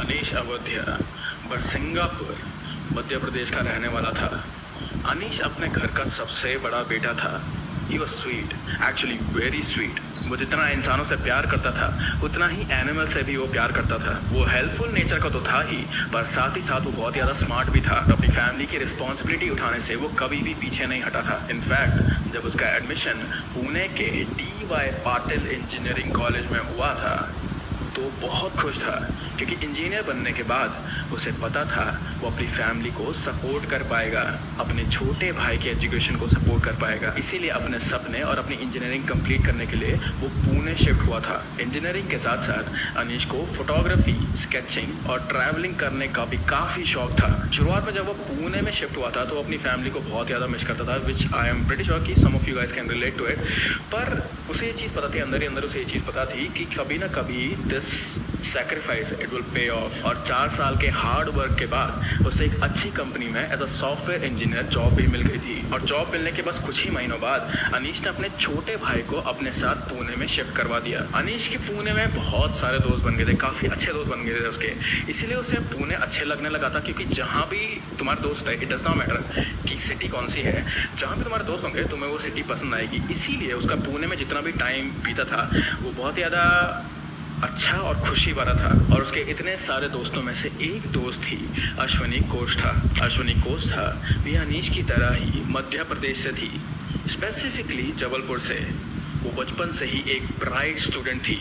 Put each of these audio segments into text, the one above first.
अनीश अवध्या बरसिंगापुर मध्य प्रदेश का रहने वाला था। अनीश अपने घर का सबसे बड़ा बेटा था। He was sweet, actually very sweet. वो जितना इंसानों से प्यार करता था उतना ही एनिमल से भी वो प्यार करता था। वो हेल्पफुल नेचर का तो था ही, पर साथ ही साथ वो बहुत ज़्यादा स्मार्ट भी था। अपनी फैमिली की रिस्पॉन्सिबिलिटी उठाने से वो कभी भी पीछे नहीं हटा था। इनफैक्ट जब उसका एडमिशन पुणे के DY पाटिल इंजीनियरिंग कॉलेज में हुआ था तो बहुत खुश था, क्योंकि इंजीनियर बनने के बाद उसे पता था वो अपनी फैमिली को सपोर्ट कर पाएगा, अपने छोटे भाई के एजुकेशन को सपोर्ट कर पाएगा। इसीलिए अपने सपने और अपनी इंजीनियरिंग कंप्लीट करने के लिए वो पुणे शिफ्ट हुआ था। इंजीनियरिंग के साथ साथ अनीश को फोटोग्राफी, स्केचिंग और ट्रैवलिंग करने का भी काफ़ी शौक था। शुरुआत में जब वो पुणे में शिफ्ट हुआ था तो अपनी फैमिली को बहुत ज़्यादा मिस करता था, which I am pretty sure कि some of you guys can relate to it. पर उसे ये चीज़ पता थी, अंदर ही अंदर उसे ये चीज़ पता थी कि कभी ना कभी this sacrifice it will pay of. और 4 साल के हार्ड वर्क के बाद उसे एक अच्छी कंपनी में as a software engineer job भी मिल गई थी। और जॉब मिलने के बस कुछ ही महीनों बाद अनीश ने अपने छोटे भाई को अपने साथ पुणे में शिफ्ट करवा दिया। अनीश के पुणे में बहुत सारे दोस्त बन गए थे, काफ़ी अच्छे दोस्त बन गए थे उसके। इसीलिए उसे पुणे अच्छे लगने लगा था, क्योंकि जहाँ भी तुम्हारा दोस्त है, इट डज नॉट मैटर कि सिटी कौन सी है, जहाँ भी तुम्हारे दोस्त होंगे तुम्हें वो सिटी पसंद आएगी। इसीलिए उसका पुणे में जितना भी टाइम बीता था वो बहुत ज़्यादा अच्छा और खुशी भरा था। और उसके इतने सारे दोस्तों में से एक दोस्त ही अश्वनी कोश था। अश्वनी कोश था भी अनीश की तरह ही मध्य प्रदेश से थी, स्पेसिफिकली जबलपुर से। वो बचपन से ही एक ब्राइट स्टूडेंट थी,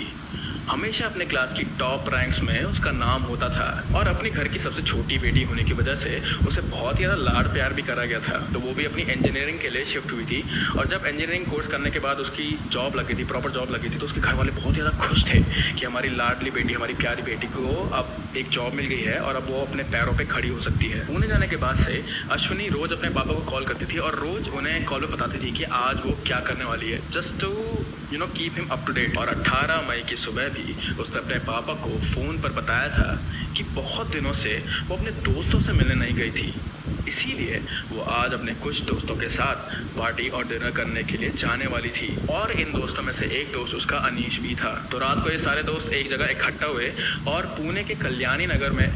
हमेशा अपने क्लास की टॉप रैंक्स में उसका नाम होता था। और अपने घर की सबसे छोटी बेटी होने की वजह से उसे बहुत ज़्यादा लाड प्यार भी करा गया था। तो वो भी अपनी इंजीनियरिंग के लिए शिफ्ट हुई थी। और जब इंजीनियरिंग कोर्स करने के बाद उसकी जॉब लगी थी, प्रॉपर जॉब लगी थी, तो उसके घर वाले बहुत ज़्यादा खुश थे कि हमारी लाडली बेटी, हमारी प्यारी बेटी को अब एक जॉब मिल गई है और अब वो अपने पैरों पर खड़ी हो सकती है। पुणे जाने के बाद से अश्विनी रोज़ अपने पापा को कॉल करती थी और रोज़ उन्हें कॉल पर बताती थी कि आज वो क्या करने वाली है, just to keep him up to date. और 18 मई की सुबह भी उसने अपने पापा को फ़ोन पर बताया था कि बहुत दिनों से वो अपने दोस्तों से मिलने नहीं गई थी, इसीलिए वो आज अपने कुछ दोस्तों के साथ पार्टी और डिनर करने के लिए जाने वाली थी। और इन दोस्तों में से एक दोस्त उसका अनीश भी था। तो रात को ये सारे दोस्त एक जगह इकट्ठा हुए और पुणे के कल्याणी नगर में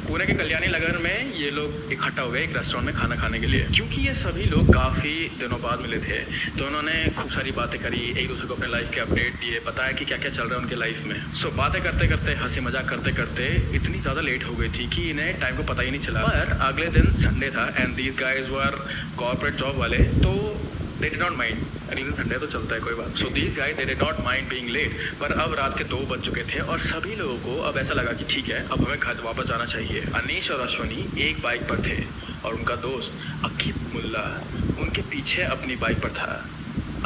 पुणे के कल्याणी नगर में ये लोग इकट्ठा हुए एक रेस्टोरेंट में खाना खाने के लिए। क्योंकि ये सभी लोग काफ़ी दिनों बाद मिले थे तो उन्होंने खूब सारी बातें करी, एक दूसरे को अपने लाइफ के अपडेट दिए, बताया कि क्या क्या चल रहा है उनके लाइफ में। सो बातें करते करते, हंसी मजाक करते करते इतनी ज़्यादा लेट हो गई थी कि इन्हें टाइम को पता ही नहीं चला। पर अगले दिन संडे था and these guys were corporate job वाले, तो दे डिड नॉट माइंड। अगले दिन संडे तो चलता है, कोई बात। So these guys they did not mind being late. पर अब रात के 2 बज चुके थे और सभी लोगों को अब ऐसा लगा कि ठीक है, अब हमें घर वापस जाना चाहिए। अनीश और अश्वनी एक बाइक पर थे और उनका दोस्त अकीब मुल्ला उनके पीछे अपनी बाइक पर था।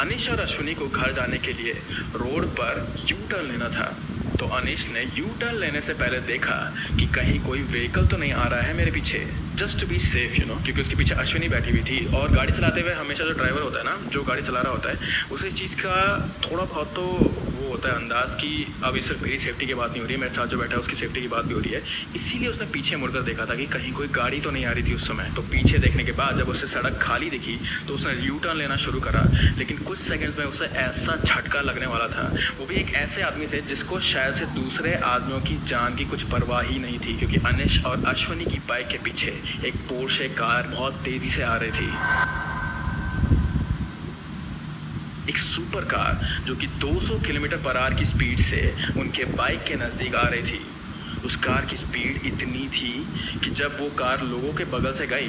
अनीश और अश्वनी को घर जाने के लिए रोड पर यू टर्न लेना था। तो अनीश ने यू टर्न लेने से पहले देखा कि कहीं कोई व्हीकल तो नहीं आ रहा है मेरे पीछे, जस्ट टू बी सेफ क्योंकि उसके पीछे अश्विनी बैठी हुई थी। और गाड़ी चलाते हुए हमेशा जो ड्राइवर होता है ना, जो गाड़ी चला रहा होता है, उसे इस चीज़ का थोड़ा बहुत तो वो होता है अंदाज़ कि अब सिर्फ मेरी सेफ्टी की बात नहीं हो रही है, मेरे साथ जो बैठा है उसकी सेफ्टी की बात भी हो रही है। इसीलिए उसने पीछे मुड़कर देखा था कि कहीं कोई गाड़ी तो नहीं आ रही थी उस समय। तो पीछे देखने के बाद जब उसे सड़क खाली दिखी तो उसने यू टर्न लेना शुरू करा। लेकिन कुछ सेकंड्स में उसे ऐसा झटका लगने वाला था, वो भी एक ऐसे आदमी से जिसको शायद से दूसरे आदमियों की जान की कुछ परवाह ही नहीं थी, क्योंकि अनीश और अश्वनी की बाइक के पीछे एक पोर्शे कार बहुत तेजी से आ रही थी। एक सुपर कार जो कि 200 किलोमीटर पर आवर की स्पीड से उनके बाइक के नज़दीक आ रही थी। उस कार की स्पीड इतनी थी कि जब वो कार लोगों के बगल से गई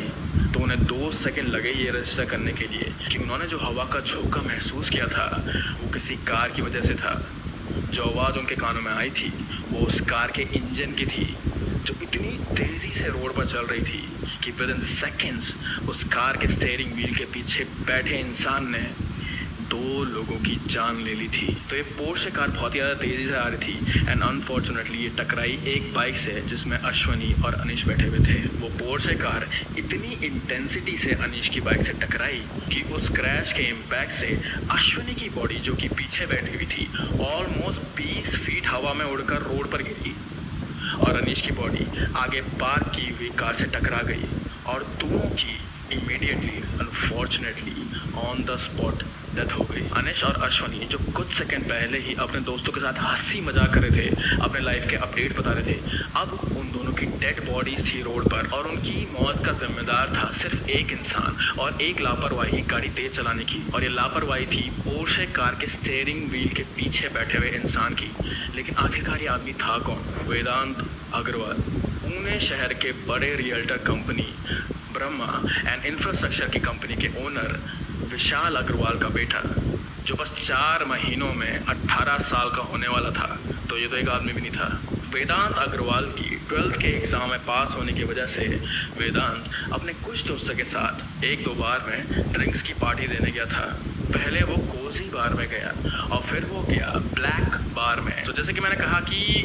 तो उन्हें 2 सेकंड लगे ये रजिस्टर करने के लिए कि उन्होंने जो हवा का झोंका महसूस किया था वो किसी कार की वजह से था। जो आवाज़ उनके कानों में आई थी वो उस कार के इंजन की थी, जो इतनी तेज़ी से रोड पर चल रही थी कि विद इन सेकेंड्स उस कार के स्टीयरिंग व्हील के पीछे बैठे इंसान ने 2 लोगों की जान ले ली थी। तो ये पोर्शे कार बहुत ज़्यादा तेज़ी से आ रही थी एंड अनफॉर्चुनेटली ये टकराई एक बाइक से जिसमें अश्वनी और अनीश बैठे हुए थे। वो पोर्शे कार इतनी इंटेंसिटी से अनीश की बाइक से टकराई कि उस क्रैश के इम्पैक्ट से अश्वनी की बॉडी, जो कि पीछे बैठी हुई थी, ऑलमोस्ट 20 फीट हवा में उड़कर रोड पर गिरी और अनीश की बॉडी आगे पार्क की हुई कार से टकरा गई और दोनों की immediately unfortunately on the spot death हो गई। अनिश और अश्वनी जो कुछ सेकंड पहले ही अपने दोस्तों के साथ हंसी मजाक कर रहे थे, अपने लाइफ के अपडेट बता रहे थे, अब उन दोनों की डेड बॉडीज थी रोड पर और उनकी मौत का जिम्मेदार था सिर्फ एक इंसान और एक लापरवाही गाड़ी तेज चलाने की। और ये लापरवाही थी पोर्शे कार के स्टीयरिंग व्हील के पीछे बैठे हुए इंसान की। लेकिन आखिरकार ये आदमी था कौन? वेदांत अग्रवाल, पुणे शहर के बड़े realtor company Brahma and infrastructure की कंपनी के ओनर विशाल अग्रवाल का बेटा, जो बस 4 महीनों में 18 साल का होने वाला था। तो ये तो एक आदमी भी नहीं था। वेदांत अग्रवाल की 12th के एग्ज़ाम में पास होने की वजह से वेदांत अपने कुछ दोस्तों के साथ 1-2 बार में ड्रिंक्स की पार्टी देने गया था। पहले वो कोजी बार में गया और फिर वो गया ब्लैक बार में। तो जैसे कि मैंने कहा कि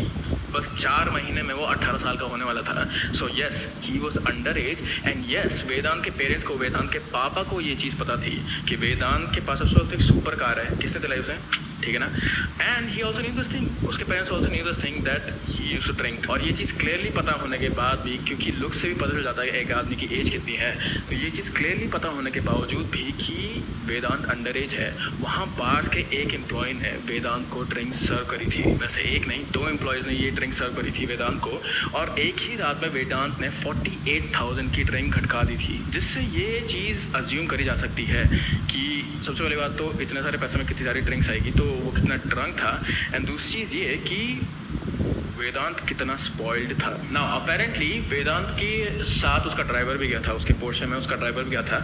बस 4 महीने में वो 18 साल का होने वाला था। So yes, he was under age and yes, Vedant के पेरेंट्स को, वेदांत के पापा को ये चीज़ पता थी कि वेदांत के पास उस वक्त एक सुपर कार है। किसने दिलाई उसे? ठीक है ना? And he also knew this thing, उसके parents also knew this thing that he used to drink. और ये चीज़ क्लियरली पता होने के बाद भी, क्योंकि लुक से भी पता चल जाता है एक आदमी की एज कितनी है, तो ये चीज़ क्लियरली पता होने के बावजूद भी कि वेदांत अंडर एज है, वहाँ बार के एक एम्प्लॉय ने वेदांत को ड्रिंक सर्व करी थी। वैसे एक नहीं, 2 एम्प्लॉयज़ ने ये ड्रिंक सर्व करी थी वेदांत को, और एक ही रात में वेदांत ने 48,000 की ड्रिंक खटका दी थी। जिससे ये चीज़ अज्यूम करी जा सकती है कि सबसे पहली बात तो इतने सारे पैसे में कितनी सारी ड्रिंक्स आएगी, तो वो कितना ड्रंक था। एंड दूसरी चीज़ ये कि वेदांत कितना स्पॉइल्ड था। नाउ अपेरेंटली वेदांत के साथ उसका ड्राइवर भी गया था, उसके पोर्शन में उसका ड्राइवर भी गया था।